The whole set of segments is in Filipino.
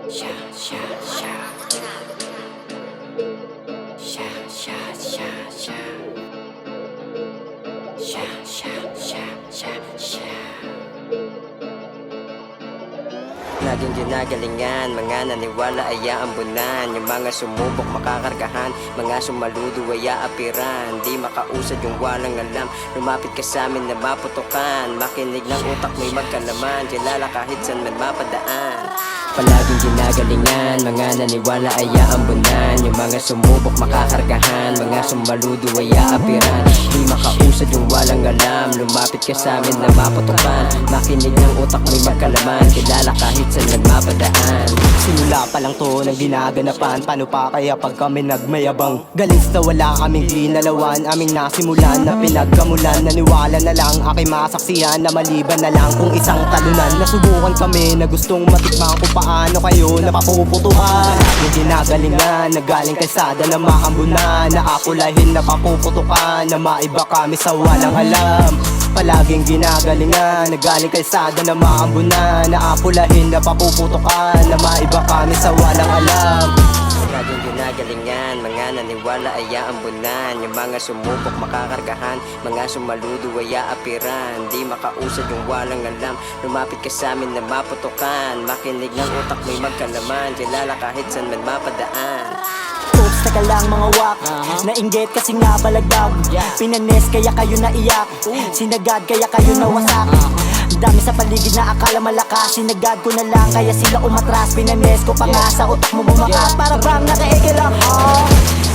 Sha sha sha sha sha sha sha sha sha sha sha sha. Laging ginagalingan, mga naniwala ay aambunan. Yung mga sumubok makakargahan, mga sumaludo ay aapiran. Di makausad yung walang alam, lumapit ka sa amin na maputukan. Makinig ng utak may magkalaman, kilala kahit saan man mapadaan. Palaging ginagalingan, mga naniwala ay aambunan. Yung mga sumubok makakargahan, mga sumaludo ay aapiran. Di makausad yung walang alam, lumapit ka sa amin na maputukan. Makinig ng utak may magkalaman, kilala kahit saan nagmapadaan. Simula pa lang to ng ginaganapan, paano pa kaya pag kami nagmayabang? Galis na wala kaming ginalawan, aming nasimulan na pinagkamulan. Naniwala na lang aking masaksiyan na maliban na lang kung isang talunan. Nasubukan kami na gustong matikman kung paano kayo napapuputukan. Yung ginagalingan, nagaling kalsada na maambunan, naapulahin na papuputukan, na maiba kami sa walang alam. Palaging ginagalingan, nagaling kalsada na maambunan, naapulahin na papuputukan, na maiba kami sa walang alam. Laging ginagalingan, mga naniwala ay aambunan. Yung mga sumubok makakargahan, mga sumaludo ay aapiran. Di makausad yung walang alam, lumapit ka sa amin na maputukan. Makinig ng utak may magkalaman, kilala kahit saan man mapadaan. Oops, taka lang mga wak, nainggit kasi nga balagdag. Pinanes kaya kayo naiyak, sinagad kaya kayo nawasak. Dami sa paligid na akala malakas, sinagad ko na lang kaya sila umatras. Pinanes ko pa nga sa utak mo bumakas, para bang nakaeke lang.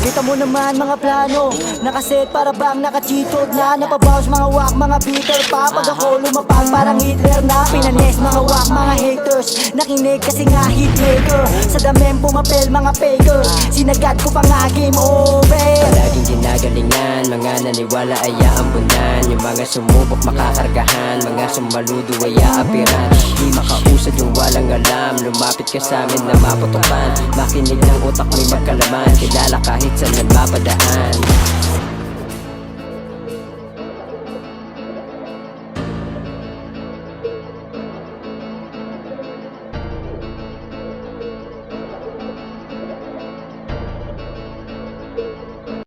Kita mo naman mga plano, nakaset para bang nakachitod na. Napabounce mga wak, mga beater pa. Pag ako lumapag parang Hitler na. Pinanes mga wak, mga haters, nakinig kasi nga hitmaker. Sa damem pumapel mga faker, sinagad ko pa nga game over. Palaging ginagalingan, mga naniwala ay aambunan. Yung mga sumubok makakargahan, mga sumaludo ay aapiran. Di makausad yung walang alam, lumapit ka sa amin na maputukan. Makinig ng utak may magkalaman, kilala kahit saan man mapadaan.